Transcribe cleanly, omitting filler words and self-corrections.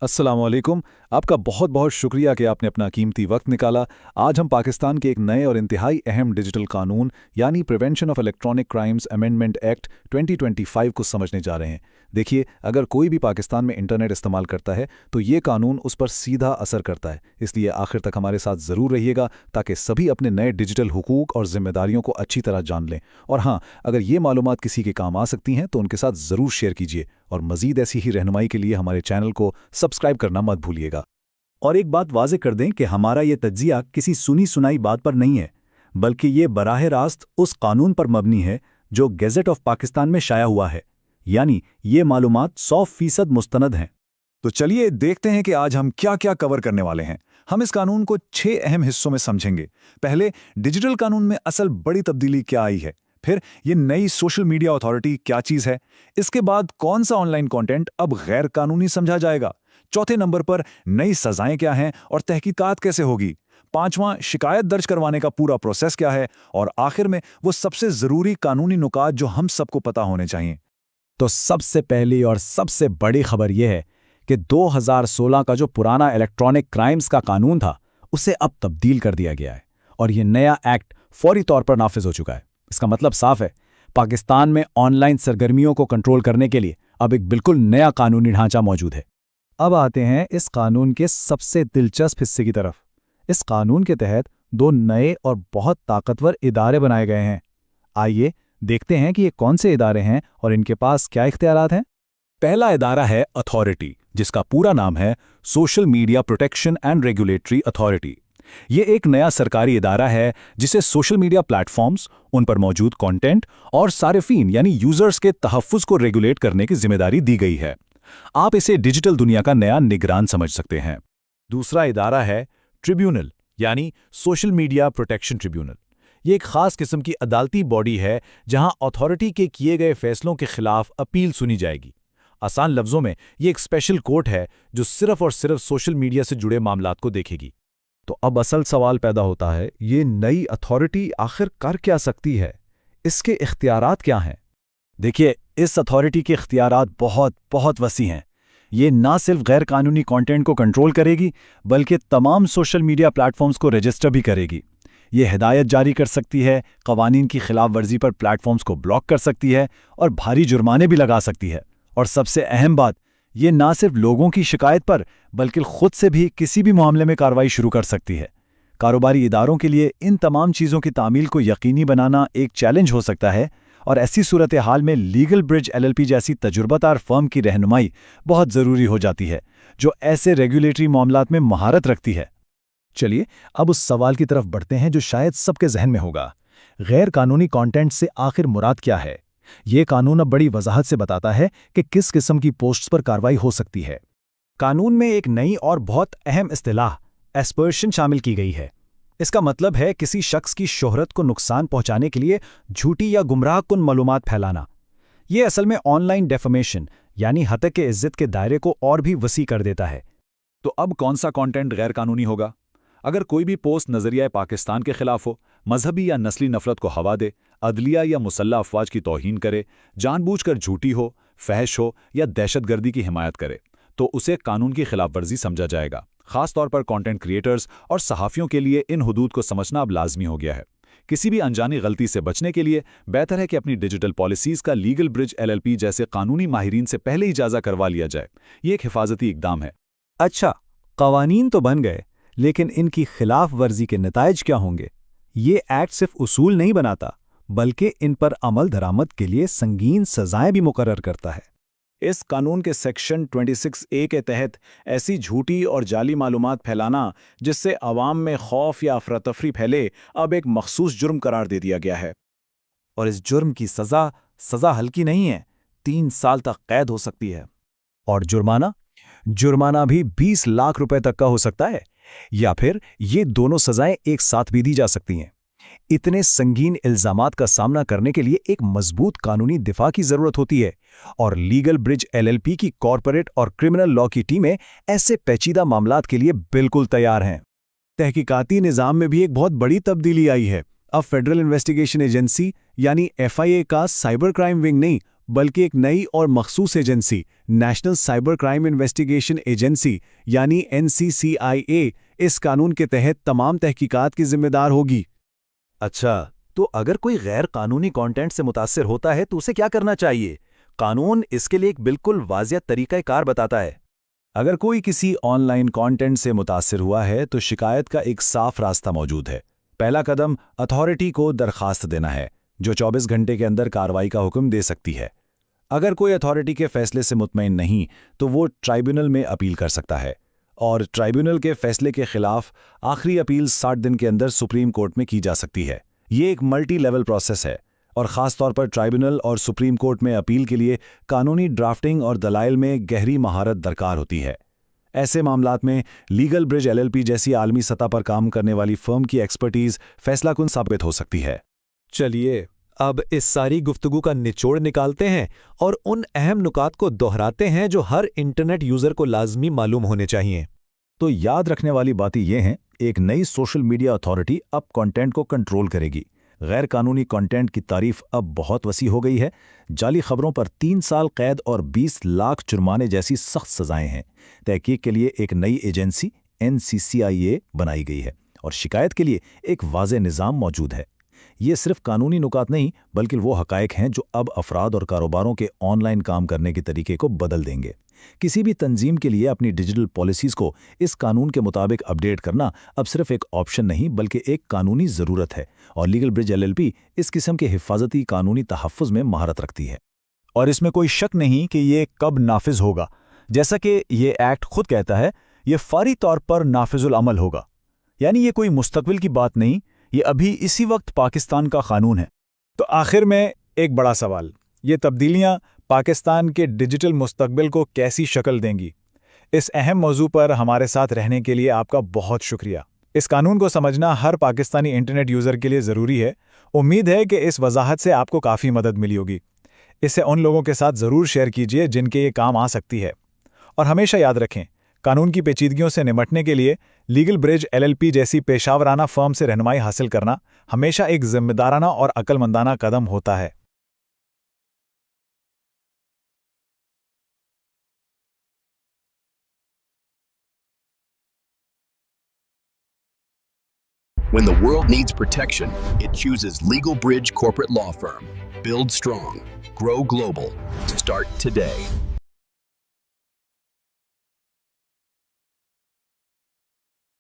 अस्सलाम वालेकुम। आपका बहुत बहुत शुक्रिया कि आपने अपना कीमती वक्त निकाला। आज हम पाकिस्तान के एक नए और इंतहाई अहम डिजिटल कानून यानी prevention of electronic crimes amendment act 2025 को समझने जा रहे हैं। देखिए, अगर कोई भी पाकिस्तान में इंटरनेट इस्तेमाल करता है तो ये कानून उस पर सीधा असर करता है। इसलिए आखिर तक हमारे साथ ज़रूर रहिएगा ताकि सभी अपने नए डिजिटल हुकूक और जिम्मेदारियों को अच्छी तरह जान लें। और हाँ, अगर ये मालूमात किसी के काम आ सकती हैं तो उनके साथ ज़रूर शेयर कीजिए और मज़ीद ऐसी ही रहनुमाई के लिए हमारे चैनल को सब्सक्राइब करना मत भूलिएगा। और एक बात वाज़ेह कर दें कि हमारा ये तज्जिया किसी सुनी सुनाई बात पर नहीं है, बल्कि ये बराह रास्त उस कानून पर मबनी है जो गेज़ेट ऑफ पाकिस्तान में शाया हुआ है, यानी ये मालूमात 100% मुस्तनद हैं। तो चलिए देखते हैं कि आज हम क्या क्या कवर करने वाले हैं। हम इस कानून को 6 अहम हिस्सों में समझेंगे। पहले, डिजिटल कानून में असल बड़ी तब्दीली क्या आई है। फिर, ये नई सोशल मीडिया अथॉरिटी क्या चीज़ है। इसके बाद, कौन सा ऑनलाइन कंटेंट अब गैर कानूनी समझा जाएगा। चौथे नंबर पर, नई सजाएं क्या हैं और तहकीकात कैसे होगी। पांचवां, शिकायत दर्ज करवाने का पूरा प्रोसेस क्या है। और आखिर में वो सबसे ज़रूरी कानूनी नुकात जो हम सबको पता होने चाहिए। तो सबसे पहली और सबसे बड़ी खबर यह है कि 2016 का जो पुराना इलेक्ट्रॉनिक क्राइम्स का कानून था उसे अब तब्दील कर दिया गया है और ये नया एक्ट फौरी तौर पर नाफिज हो चुका है। इसका मतलब साफ है, पाकिस्तान में ऑनलाइन सरगर्मियों को कंट्रोल करने के लिए अब एक बिल्कुल नया कानूनी ढांचा मौजूद है। अब आते हैं इस कानून के सबसे दिलचस्प हिस्से की तरफ। इस कानून के तहत 2 नए और बहुत ताकतवर इदारे बनाए गए हैं। आइए देखते हैं कि ये कौन से इदारे हैं और इनके पास क्या इख्तियारात हैं। पहला इदारा है अथॉरिटी, जिसका पूरा नाम है social media protection and regulatory authority. ये एक नया सरकारी इदारा है जिसे सोशल मीडिया प्लेटफॉर्म्स, उन पर मौजूद कंटेंट और सारिफीन यानी यूजर्स के तहफ्फुज़ को रेगुलेट करने की जिम्मेदारी दी गई है। आप इसे डिजिटल दुनिया का नया निगरान समझ सकते हैं। दूसरा इदारा है ट्रिब्यूनल यानी सोशल मीडिया प्रोटेक्शन ट्रिब्यूनल। ये एक खास किस्म की अदालती बॉडी है जहां अथॉरिटी के किए गए फैसलों के खिलाफ अपील सुनी जाएगी। आसान लफ्जों में, ये एक स्पेशल कोर्ट है जो सिर्फ और सिर्फ सोशल मीडिया से जुड़े मामलात को देखेगी। तो अब असल सवाल पैदा होता है, ये नई अथॉरिटी आखिर कर क्या सकती है? इसके इख्तियारात क्या हैं? देखिए, इस अथॉरिटी के इख्तियारात बहुत बहुत वसी हैं। ये ना सिर्फ गैर कानूनी कंटेंट को कंट्रोल करेगी बल्कि तमाम सोशल मीडिया प्लेटफॉर्म्स को रजिस्टर भी करेगी। ये हिदायत जारी कर सकती है, कवानीन की खिलाफ वर्जी पर प्लेटफॉर्म्स को ब्लॉक कर सकती है और भारी जुर्माने भी लगा सकती है। और सबसे अहम बात, ये ना सिर्फ लोगों की शिकायत पर बल्कि खुद से भी किसी भी मामले में कार्रवाई शुरू कर सकती है। कारोबारी इदारों के लिए इन तमाम चीज़ों की तामील को यकीनी बनाना एक चैलेंज हो सकता है और ऐसी सूरत हाल में लीगल ब्रिज LLP जैसी तजुर्बाकार फर्म की रहनुमाई बहुत ज़रूरी हो जाती है जो ऐसे रेगुलेटरी मामलात में महारत रखती है। चलिए अब उस सवाल की तरफ बढ़ते हैं जो शायद सबके जहन में होगा, गैर कानूनी कंटेंट से आखिर मुराद क्या है? ये कानून अब बड़ी वजाहत से बताता है कि किस किस्म की पोस्ट्स पर कार्रवाई हो सकती है। कानून में एक नई और बहुत अहम इस्तिलाह एस्पर्शन शामिल की गई है। इसका मतलब है किसी शख्स की शोहरत को नुकसान पहुंचाने के लिए झूठी या गुमराहकुन मालूमात फैलाना। ये असल में ऑनलाइन डेफमेशन यानी हतक के इज्जत के दायरे को और भी वसी कर देता है। तो अब कौन सा कंटेंट गैर कानूनी होगा? अगर कोई भी पोस्ट नजरिया पाकिस्तान के खिलाफ हो, मजहबी या नस्ली नफरत को हवा दे, अदलिया या मुसल्लह अफवाज की तौहीन करे, जानबूझकर झूठी हो, फहश हो या दहशतगर्दी की हिमायत करे, तो उसे कानून की खिलाफ वर्जी समझा जाएगा। खास तौर पर कंटेंट क्रिएटर्स और सहाफ़ियों के लिए इन हुदूद को समझना अब लाजमी हो गया है। किसी भी अनजानी गलती से बचने के लिए बेहतर है कि अपनी डिजिटल पॉलिसीज़ का लीगल ब्रिज LLP जैसे कानूनी माहिरीन से पहले ही जायजा करवा लिया जाए। ये एक हिफाजती इकदाम है। अच्छा, कवानीन तो बन गए, लेकिन इनकी खिलाफ वर्जी के नताइज क्या होंगे? ये एक्ट सिर्फ उसूल नहीं बनाता बल्कि इन पर अमल दरामद के लिए संगीन सजाएं भी मुकर्रर करता है। इस कानून के सेक्शन 26A के तहत ऐसी झूठी और जाली मालूमात फैलाना जिससे अवाम में खौफ या अफरा-तफरी फैले, अब एक मखसूस जुर्म करार दे दिया गया है। और इस जुर्म की सज़ा हल्की नहीं है, 3 साल तक कैद हो सकती है। और जुर्माना भी 20 लाख रुपए तक का हो सकता है, या फिर ये दोनों सजाएं एक साथ भी दी जा सकती हैं। इतने संगीन इल्जामात का सामना करने के लिए एक मजबूत कानूनी दिफा की जरूरत होती है और लीगल ब्रिज LLP की कॉर्पोरेट और क्रिमिनल लॉ की टीमें ऐसे पेचीदा मामलात के लिए बिल्कुल तैयार हैं। तहकीकाती निज़ाम में भी एक बहुत बड़ी तब्दीली आई है। अब फेडरल इन्वेस्टिगेशन एजेंसी यानी FIA का साइबर क्राइम विंग नहीं بلکہ ایک نئی اور مخصوص agency national cyber crime investigation agency یعنی NCCIA اس قانون کے تحت تمام تحقیقات کی ذمہ دار ہوگی۔ اچھا، تو اگر کوئی غیر قانونی کانٹینٹ سے متاثر ہوتا ہے تو اسے کیا کرنا چاہیے؟ قانون اس کے لیے ایک بالکل واضح طریقہ کار بتاتا ہے۔ اگر کوئی کسی آن لائن کانٹینٹ سے متاثر ہوا ہے تو شکایت کا ایک صاف راستہ موجود ہے۔ پہلا قدم اتھارٹی کو درخواست دینا ہے، جو 24 گھنٹے کے اندر کارروائی کا حکم دے سکتی ہے۔ اگر کوئی اتھارٹی کے فیصلے سے مطمئن نہیں تو وہ ٹرائبیونل میں اپیل کر سکتا ہے، اور ٹرائبیونل کے فیصلے کے خلاف آخری اپیل 60 دن کے اندر سپریم کورٹ میں کی جا سکتی ہے۔ یہ ایک ملٹی لیول پروسیس ہے، اور خاص طور پر ٹرائبیونل اور سپریم کورٹ میں اپیل کے لیے قانونی ڈرافٹنگ اور دلائل میں گہری مہارت درکار ہوتی ہے۔ ایسے معاملات میں لیگل برج LLP جیسی عالمی سطح پر کام کرنے والی فرم کی ایکسپرٹیز فیصلہ کن ثابت ہو سکتی ہے۔ چلیے، اب اس ساری گفتگو کا نچوڑ نکالتے ہیں اور ان اہم نکات کو دہراتے ہیں جو ہر انٹرنیٹ یوزر کو لازمی معلوم ہونے چاہیے۔ تو یاد رکھنے والی باتیں یہ ہیں، ایک نئی سوشل میڈیا اتھارٹی اب کنٹینٹ کو کنٹرول کرے گی۔ غیر قانونی کنٹینٹ کی تعریف اب بہت وسیع ہو گئی ہے۔ جعلی خبروں پر 3 سال قید اور 20 لاکھ جرمانے جیسی سخت سزائیں ہیں۔ تحقیق کے لیے ایک نئی ایجنسی NCCIA بنائی گئی ہے، اور شکایت کے لیے ایک واضح نظام موجود ہے۔ یہ صرف قانونی نکات نہیں بلکہ وہ حقائق ہیں جو اب افراد اور کاروباروں کے آن لائن کام کرنے کے طریقے کو بدل دیں گے۔ کسی بھی تنظیم کے لیے اپنی ڈیجیٹل پالیسیز کو اس قانون کے مطابق اپڈیٹ کرنا اب صرف ایک آپشن نہیں بلکہ ایک قانونی ضرورت ہے، اور لیگل برج LLP اس قسم کے حفاظتی قانونی تحفظ میں مہارت رکھتی ہے۔ اور اس میں کوئی شک نہیں کہ یہ کب نافذ ہوگا۔ جیسا کہ یہ ایکٹ خود کہتا ہے، یہ فوری طور پر نافذ العمل ہوگا، یعنی یہ کوئی مستقبل کی بات نہیں، یہ ابھی اسی وقت پاکستان کا قانون ہے۔ تو آخر میں ایک بڑا سوال، یہ تبدیلیاں پاکستان کے ڈیجیٹل مستقبل کو کیسی شکل دیں گی؟ اس اہم موضوع پر ہمارے ساتھ رہنے کے لیے آپ کا بہت شکریہ۔ اس قانون کو سمجھنا ہر پاکستانی انٹرنیٹ یوزر کے لیے ضروری ہے۔ امید ہے کہ اس وضاحت سے آپ کو کافی مدد ملی ہوگی۔ اسے ان لوگوں کے ساتھ ضرور شیئر کیجیے جن کے یہ کام آ سکتی ہے، اور ہمیشہ یاد رکھیں، قانون کی پیچیدگیوں سے نمٹنے کے لیے لیگل برج LLP جیسی پیشہ ورانہ فرم سے رہنمائی حاصل کرنا ہمیشہ ایک ذمہ دارانہ اور عقل مندانہ قدم ہوتا ہے۔ When the world needs protection, it chooses Legal Bridge Corporate Law Firm. Build strong, grow global. Start today.